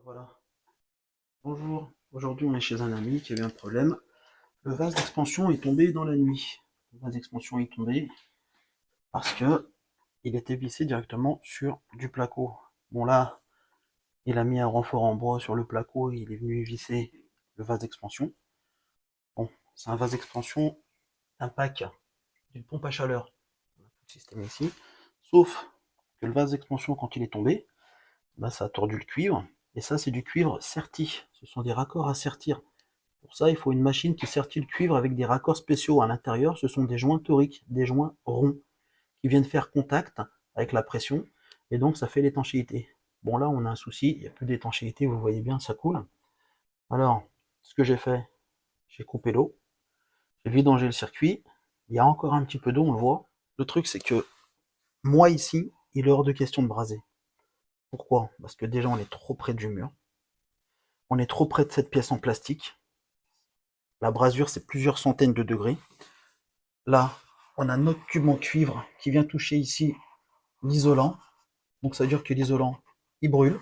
Voilà. Bonjour. Aujourd'hui, on est chez un ami qui avait un problème. Le vase d'expansion est tombé dans la nuit. Le vase d'expansion est tombé parce que il était vissé directement sur du placo. Bon là, il a mis un renfort en bois sur le placo et il est venu visser le vase d'expansion. Bon, c'est un vase d'expansion, un pack d'une pompe à chaleur. On a tout le système ici. Sauf que le vase d'expansion, quand il est tombé, bah, ça a tordu le cuivre. Et ça, c'est du cuivre serti. Ce sont des raccords à sertir. Pour ça, il faut une machine qui sertit le cuivre avec des raccords spéciaux à l'intérieur. Ce sont des joints toriques, des joints ronds, qui viennent faire contact avec la pression, et donc ça fait l'étanchéité. Bon là, on a un souci, il n'y a plus d'étanchéité, vous voyez bien, ça coule. Alors, ce que j'ai fait, j'ai coupé l'eau, j'ai vidangé le circuit, il y a encore un petit peu d'eau, on le voit. Le truc, c'est que moi ici, il est hors de question de braser. Pourquoi? Parce que déjà, on est trop près du mur, on est trop près de cette pièce en plastique. La brasure, c'est plusieurs centaines de degrés. Là, on a notre tube en cuivre qui vient toucher ici l'isolant. Donc ça veut dire que l'isolant, il brûle.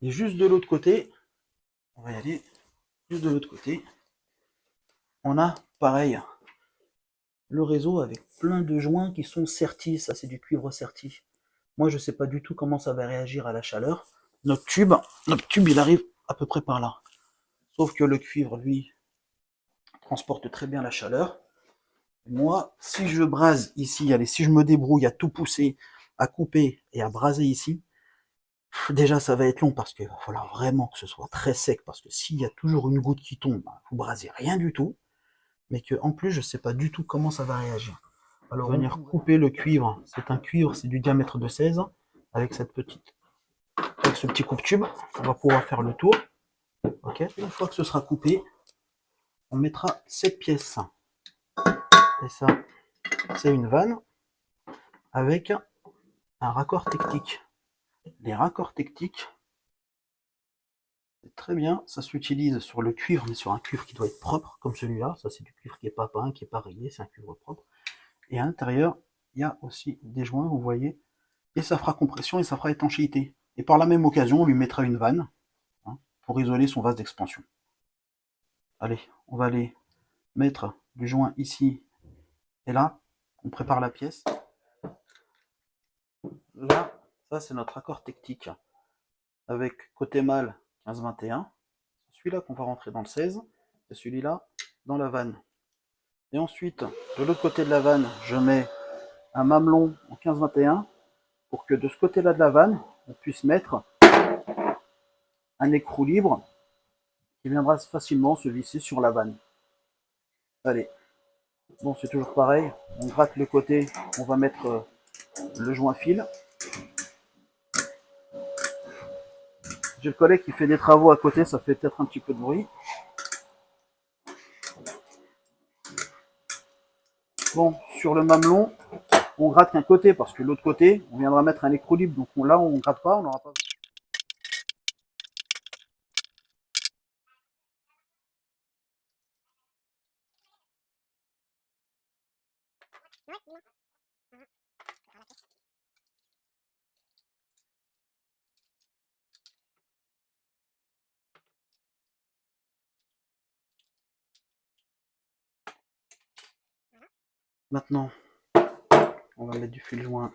Et juste de l'autre côté, on va y aller, juste de l'autre côté, on a pareil, le réseau avec plein de joints qui sont sertis. Ça, c'est du cuivre serti. Moi, je ne sais pas du tout comment ça va réagir à la chaleur. Notre tube, il arrive à peu près par là. Sauf que le cuivre, lui, transporte très bien la chaleur. Moi, si je brase ici, allez, si je me débrouille à tout pousser, à couper et à braser ici, déjà ça va être long parce qu'il va falloir vraiment que ce soit très sec, parce que s'il y a toujours une goutte qui tombe, bah, vous brasez rien du tout, mais que en plus je sais pas du tout comment ça va réagir. Alors venir couper le cuivre, c'est du diamètre de 16, avec avec ce petit coupe-tube, on va pouvoir faire le tour. Ok. Une fois que ce sera coupé, on mettra cette pièce. Et ça, c'est une vanne avec un raccord technique. Les raccords techniques, c'est très bien, ça s'utilise sur le cuivre, mais sur un cuivre qui doit être propre, comme celui-là. Ça, c'est du cuivre qui n'est pas peint, qui n'est pas rayé, c'est un cuivre propre. Et à l'intérieur, il y a aussi des joints, vous voyez, et ça fera compression et ça fera étanchéité. Et par la même occasion, on lui mettra une vanne, hein, pour isoler son vase d'expansion. Allez, on va aller mettre du joint ici et là. On prépare la pièce. Là, ça c'est notre accord technique avec côté mâle 15-21. Celui-là qu'on va rentrer dans le 16 et celui-là dans la vanne. Et ensuite, de l'autre côté de la vanne, je mets un mamelon en 15-21 pour que de ce côté-là de la vanne, on puisse mettre un écrou libre qui viendra facilement se visser sur la vanne. Allez, bon c'est toujours pareil, on gratte le côté, on va mettre le joint fil. J'ai le collègue qui fait des travaux à côté, ça fait peut-être un petit peu de bruit. Bon, sur le mamelon, on gratte qu'un côté parce que l'autre côté, on viendra mettre un écrou libre, donc là on gratte pas, on n'aura pas. Maintenant, on va mettre du fil joint.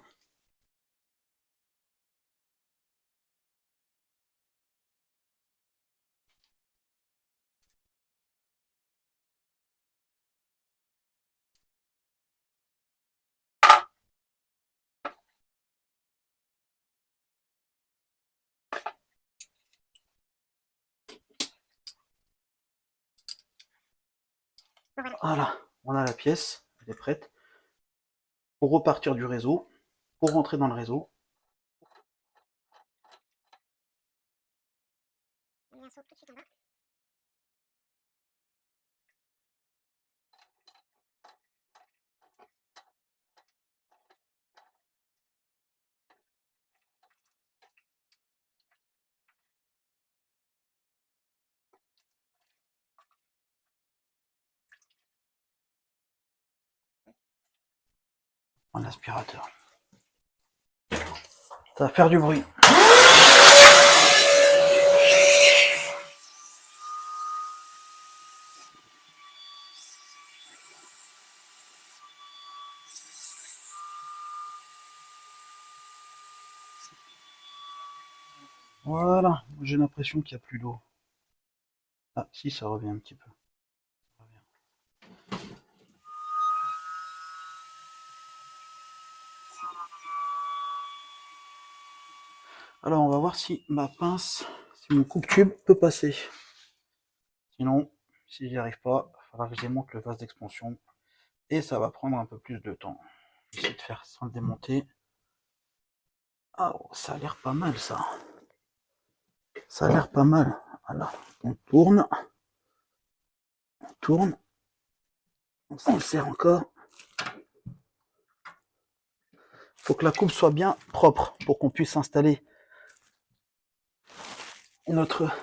Voilà, on a la pièce, elle est prête pour repartir du réseau, pour rentrer dans le réseau. Un aspirateur. Ça va faire du bruit. Voilà, j'ai l'impression qu'il n'y a plus d'eau. Ah, si, ça revient un petit peu. Ça revient. Alors, on va voir si ma pince, si mon coupe-tube peut passer. Sinon, si j'y arrive pas, il faudra que je démonte le vase d'expansion. Et ça va prendre un peu plus de temps. Je vais essayer de faire sans le démonter. Ah, oh, ça a l'air pas mal, ça. Ça a l'air pas mal. Voilà, on tourne. On tourne. On s'en sert encore. Il faut que la coupe soit bien propre pour qu'on puisse installer notre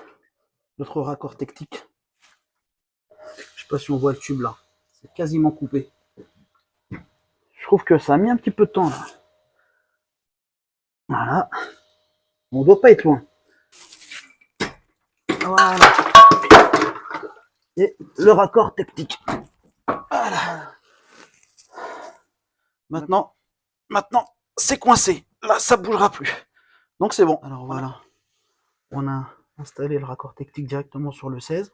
raccord technique. Je sais pas si on voit le tube là. C'est quasiment coupé. Je trouve que ça a mis un petit peu de temps là. Voilà. On doit pas être loin. Voilà. Et le raccord technique. Voilà. Maintenant, c'est coincé. Là, ça bougera plus. Donc c'est bon. Alors voilà. On a installé le raccord technique directement sur le 16.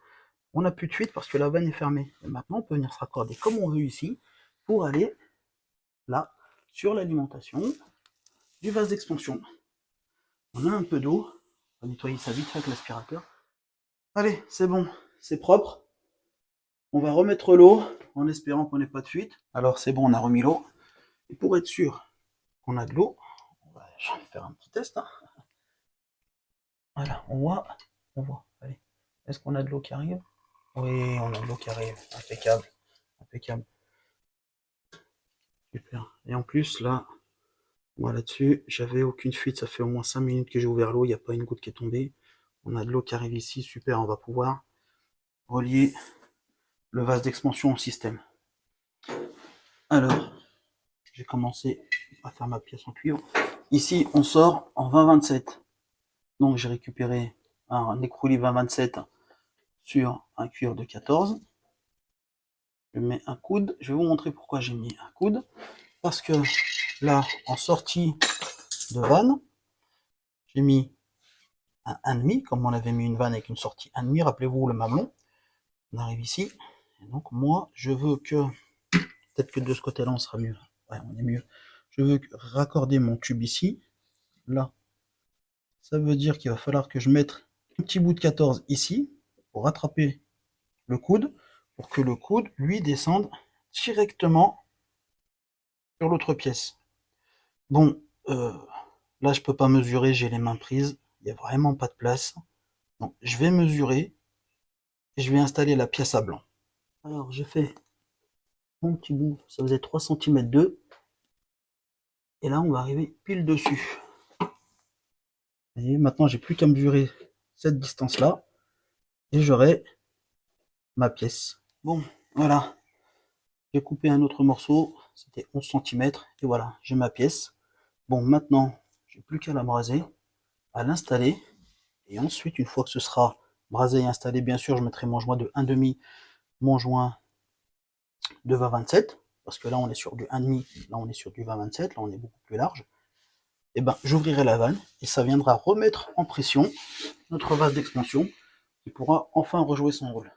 On n'a plus de fuite parce que la vanne est fermée. Et maintenant, on peut venir se raccorder comme on veut ici pour aller là sur l'alimentation du vase d'expansion. On a un peu d'eau. On va nettoyer ça vite fait avec l'aspirateur. Allez, c'est bon, c'est propre. On va remettre l'eau en espérant qu'on n'ait pas de fuite. Alors c'est bon, on a remis l'eau. Et pour être sûr qu'on a de l'eau, je vais faire un petit test. Hein. Voilà, on voit. Allez, est-ce qu'on a de l'eau qui arrive? Oui, on a de l'eau qui arrive. Impeccable, impeccable. Super. Et en plus, là, moi là-dessus, j'avais aucune fuite. Ça fait au moins 5 minutes que j'ai ouvert l'eau. Il n'y a pas une goutte qui est tombée. On a de l'eau qui arrive ici. Super, on va pouvoir relier le vase d'expansion au système. Alors, j'ai commencé à faire ma pièce en cuivre. Ici, on sort en 20-27. Donc, j'ai récupéré un écroulis 20-27 sur un cuivre de 14. Je mets un coude. Je vais vous montrer pourquoi j'ai mis un coude. Parce que là, en sortie de vanne, j'ai mis un 1,5, comme on avait mis une vanne avec une sortie 1,5. Rappelez-vous le mamelon. On arrive ici. Et donc, moi, je veux que... Peut-être que de ce côté-là, on sera mieux. Ouais, on est mieux. Je veux raccorder mon tube ici. Là. Ça veut dire qu'il va falloir que je mette un petit bout de 14 ici pour rattraper le coude, pour que le coude, lui, descende directement sur l'autre pièce. Bon, là, je peux pas mesurer, j'ai les mains prises. Il n'y a vraiment pas de place. Donc, je vais mesurer et je vais installer la pièce à blanc. Alors, j'ai fait mon petit bout, ça faisait 3 cm 2. Et là, on va arriver pile dessus. Et maintenant, j'ai plus qu'à mesurer cette distance-là. Et j'aurai ma pièce. Bon, voilà. J'ai coupé un autre morceau, c'était 11 cm. Et voilà, j'ai ma pièce. Bon, maintenant, j'ai plus qu'à la braser, à l'installer. Et ensuite, une fois que ce sera brasé et installé, bien sûr, je mettrai mon joint de 1,5, mon joint de 20-27. Parce que là, on est sur du 1,5, là, on est sur du 20-27, là, on est beaucoup plus large. Et ben, j'ouvrirai la vanne et ça viendra remettre en pression notre vase d'expansion qui pourra enfin rejouer son rôle.